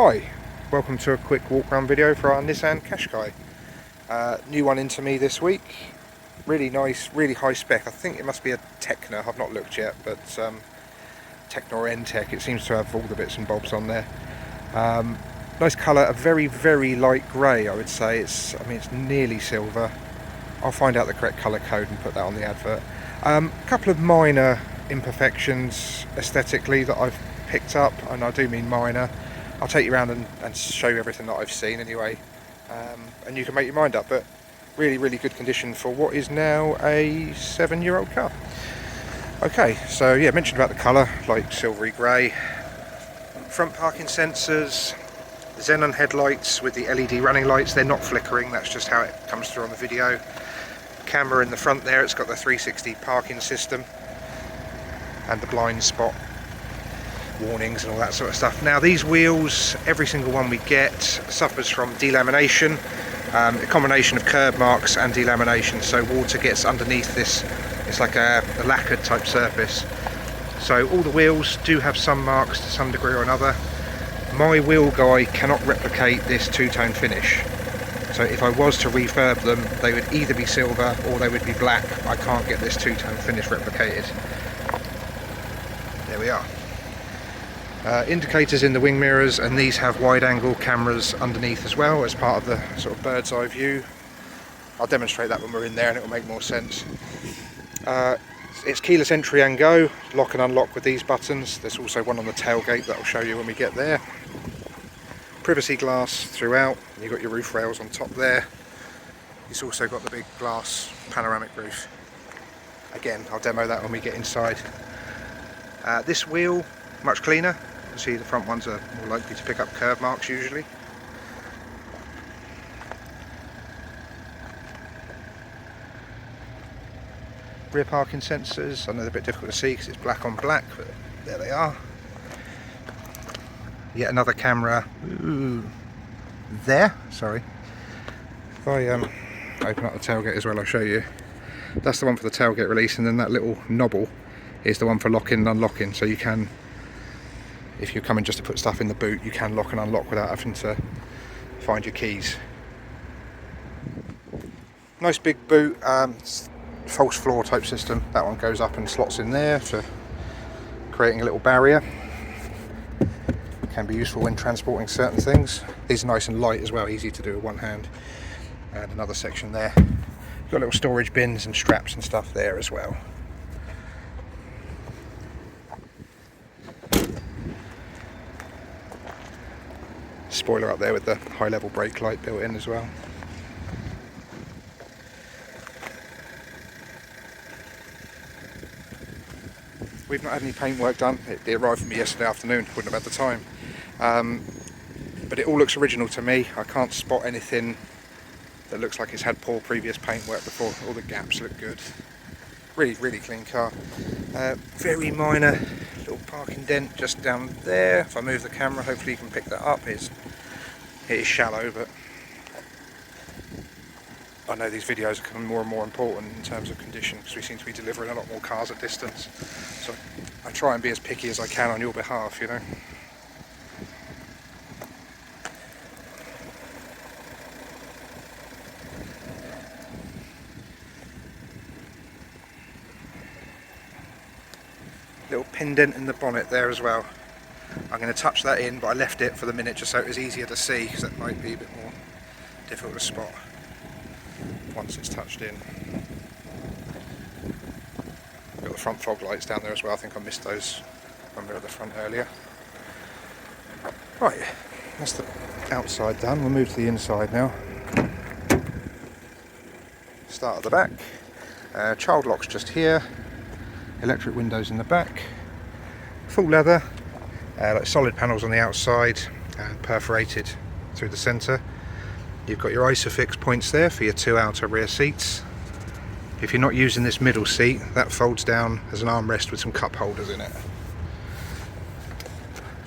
Hi, welcome to a quick walk around video for our Nissan Qashqai. New one into me this week. Really nice, really high spec. I think it must be a Tecna, I've not looked yet, but Tecna or N-Tech, it seems to have all the bits and bobs on there. Nice colour, a very light grey I would say. It's nearly silver. I'll find out the correct colour code and put that on the advert. A couple of minor imperfections aesthetically that I've picked up, and I do mean minor. I'll take you around and show you everything that I've seen anyway, and you can make your mind up, but really good condition for what is now a 7-year-old car. Okay, so yeah, mentioned about the colour, like silvery grey, front parking sensors, xenon headlights with the LED running lights. They're not flickering, that's just how it comes through on the video. Camera in the front there, it's got the 360 parking system and the blind spot warnings and all that sort of stuff. Now these wheels, every single one we get suffers from delamination, a combination of curb marks and delamination, so water gets underneath this. It's like a lacquered type surface, so all the wheels do have some marks to some degree or another. My wheel guy cannot replicate this two-tone finish, so if I was to refurb them they would either be silver or they would be black. I can't get this two-tone finish replicated. There we are. Indicators in the wing mirrors, and these have wide angle cameras underneath as well as part of the sort of bird's eye view. I'll demonstrate that when we're in there and it will make more sense. It's keyless entry and go, lock and unlock with these buttons. There's also one on the tailgate that I'll show you when we get there. Privacy glass throughout, and you've got your roof rails on top there. It's also got the big glass panoramic roof. Again, I'll demo that when we get inside. This wheel, much cleaner. You can see the front ones are more likely to pick up curb marks usually. Rear parking sensors, I know they're a bit difficult to see because it's black on black, but there they are. Yet another camera there, sorry. If I open up the tailgate as well, I'll show you. That's the one for the tailgate release, and then that little knobble is the one for locking and unlocking, so you can, if you're coming just to put stuff in the boot, you can lock and unlock without having to find your keys. Nice big boot, false floor type system. That one goes up and slots in there for creating a little barrier. Can be useful when transporting certain things. These are nice and light as well, easy to do with one hand. And another section there. Got little storage bins and straps and stuff there as well. Spoiler up there with the high level brake light built in as well. We've not had any paint work done. It arrived for me yesterday afternoon, wouldn't have had the time. But it all looks original to me. I can't spot anything that looks like it's had poor previous paint work before. All the gaps look good. Really clean car. Very minor little parking dent just down there. If I move the camera, hopefully you can pick that up. It is shallow, but I know these videos are becoming more and more important in terms of condition because we seem to be delivering a lot more cars at distance. So I try and be as picky as I can on your behalf, you know. Little pin dent in the bonnet there as well. I'm going to touch that in, but I left it for the minute just so it was easier to see, because that might be a bit more difficult to spot once it's touched in. Got the front fog lights down there as well. I think I missed those when we were at the front earlier. Right, that's the outside done. We'll move to the inside now. Start at the back. Child locks just here. Electric windows in the back. Full leather. Like solid panels on the outside and perforated through the centre. You've got your ISOFIX points there for your 2 outer rear seats. If you're not using this middle seat, that folds down as an armrest with some cup holders in it.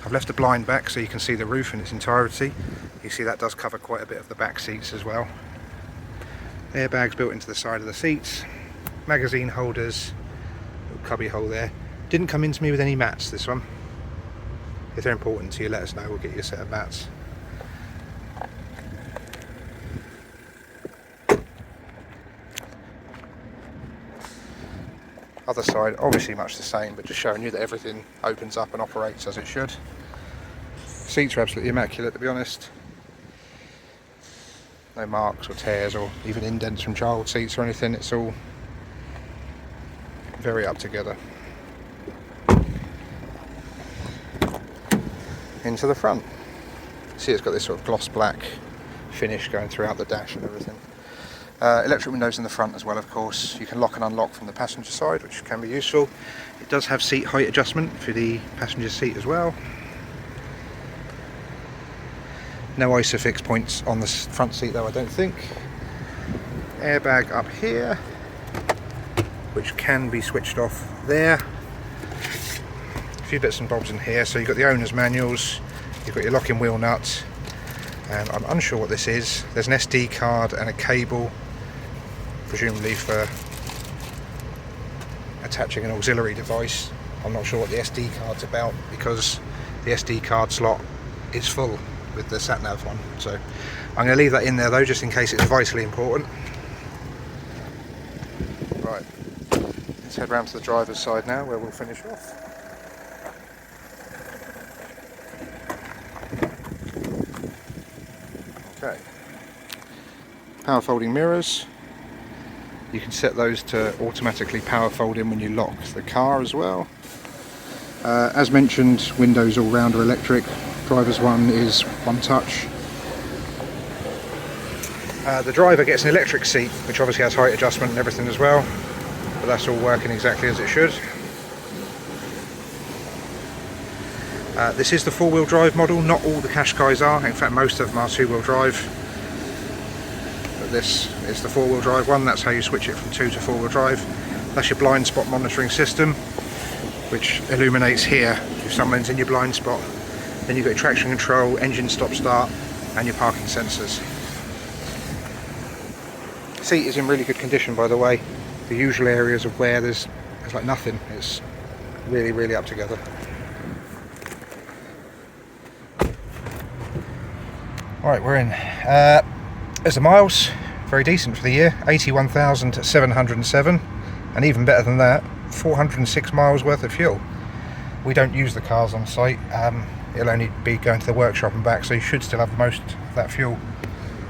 I've left the blind back so you can see the roof in its entirety. You see that does cover quite a bit of the back seats as well. Airbags built into the side of the seats. Magazine holders. Little cubby hole there. Didn't come into me with any mats, this one. If they're important to you, let us know, we'll get you a set of mats. Other side, obviously much the same, but just showing you that everything opens up and operates as it should. Seats are absolutely immaculate, to be honest. No marks or tears or even indents from child seats or anything. It's all very up together. Into the front. See, it's got this sort of gloss black finish going throughout the dash and everything. Electric windows in the front as well, of course. You can lock and unlock from the passenger side, which can be useful. It does have seat height adjustment for the passenger seat as well. No ISOFIX points on the front seat though, I don't think. Airbag up here, which can be switched off there. A few bits and bobs in here. So you've got the owner's manuals, you've got your locking wheel nut, and I'm unsure what this is. There's an SD card and a cable, presumably for attaching an auxiliary device. I'm not sure what the SD card's about because the SD card slot is full with the sat-nav one, so I'm going to leave that in there though, just in case it's vitally important. Right, let's head round to the driver's side now, where we'll finish off. Okay, power folding mirrors. You can set those to automatically power fold in when you lock the car as well. As mentioned, windows all round are electric. Driver's one is one touch. The driver gets an electric seat, which obviously has height adjustment and everything as well, but that's all working exactly as it should. This is the four-wheel drive model. Not all the qashqais are, in fact most of them are two-wheel drive, but this is the four-wheel drive one. That's how you switch it from two to four-wheel drive. That's your blind spot monitoring system, which illuminates here if someone's in your blind spot. Then you've got your traction control, engine stop start, and your parking sensors. Seat is in really good condition, by the way. The usual areas of wear, there's like nothing. It's really up together. Alright, we're in. There's the miles, very decent for the year, 81,707, and even better than that, 406 miles worth of fuel. We don't use the cars on site. It'll only be going to the workshop and back, so you should still have most of that fuel,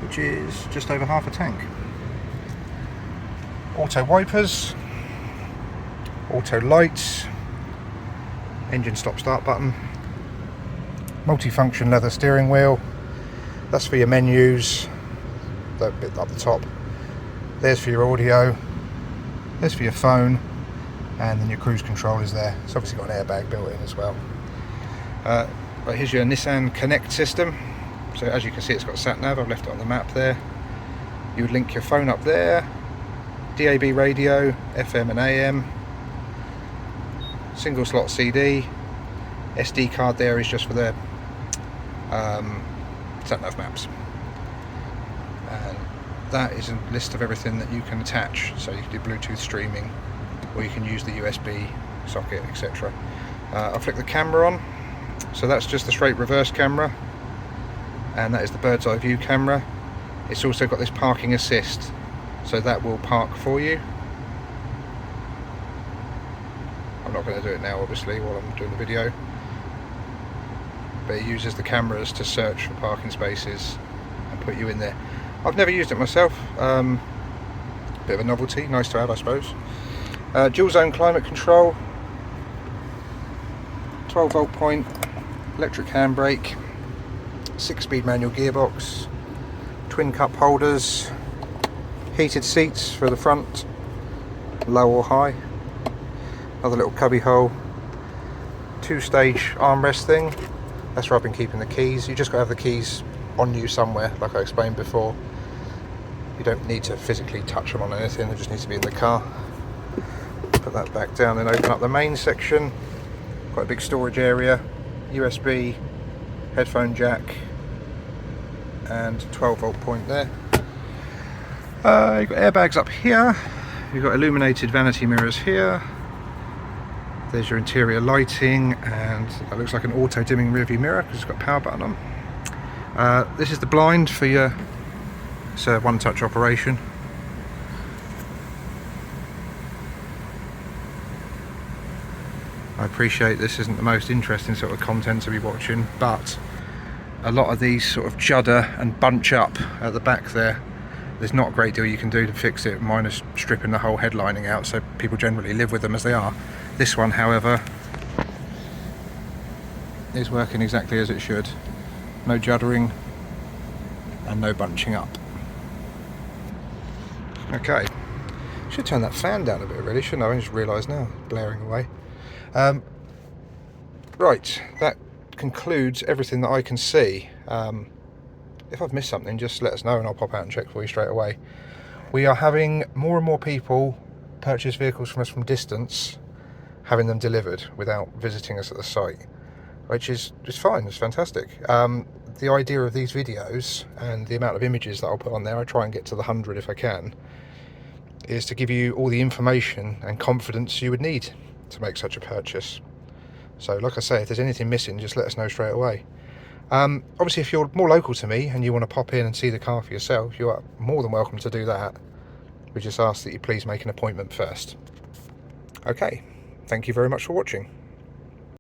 which is just over half a tank. Auto wipers, auto lights, engine stop start button, multifunction leather steering wheel. That's for your menus, that bit up the top. There's for your audio, there's for your phone, and then your cruise control is there. It's obviously got an airbag built in as well. Right, here's your Nissan Connect system. So as you can see, it's got sat nav. I've left it on the map there. You would link your phone up there, DAB radio, FM and AM, single slot CD, SD card there is just for the sat nav maps. And that is a list of everything that you can attach. So you can do Bluetooth streaming, or you can use the USB socket, etc. I'll flick the camera on. So that's just the straight reverse camera, and that is the bird's eye view camera. It's also got this parking assist, so that will park for you. I'm not going to do it now obviously while I'm doing the video, but it uses the cameras to search for parking spaces and put you in there. I've never used it myself, bit of a novelty, nice to have I suppose. Dual zone climate control, 12 volt point, electric handbrake, 6-speed manual gearbox, twin cup holders, heated seats for the front, low or high, another little cubby hole, 2-stage armrest thing. That's where I've been keeping the keys. You just got to have the keys on you somewhere, like I explained before. You don't need to physically touch them on anything, they just need to be in the car. Put that back down and open up the main section. Quite a big storage area, USB, headphone jack, and 12 volt point there. You've got airbags up here, you've got illuminated vanity mirrors here, There's your interior lighting, and that looks like an auto dimming rearview mirror because it's got a power button on. This is the blind for your, it's a one-touch operation. I appreciate this isn't the most interesting sort of content to be watching, but a lot of these sort of judder and bunch up at the back there. There's not a great deal you can do to fix it, minus stripping the whole headlining out, so people generally live with them as they are. This one, however, is working exactly as it should. No juddering and no bunching up. Okay, should turn that fan down a bit really, shouldn't I? I just realised now, blaring away. Right, that concludes everything that I can see. If I've missed something, just let us know and I'll pop out and check for you straight away. We are having more and more people purchase vehicles from us from distance, having them delivered without visiting us at the site, which is fine, it's fantastic. The idea of these videos and the amount of images that I'll put on there, I try and get to the 100 if I can, is to give you all the information and confidence you would need to make such a purchase. So like I say, if there's anything missing, just let us know straight away. Obviously, if you're more local to me and you want to pop in and see the car for yourself, you are more than welcome to do that. We just ask that you please make an appointment first. Okay, thank you very much for watching.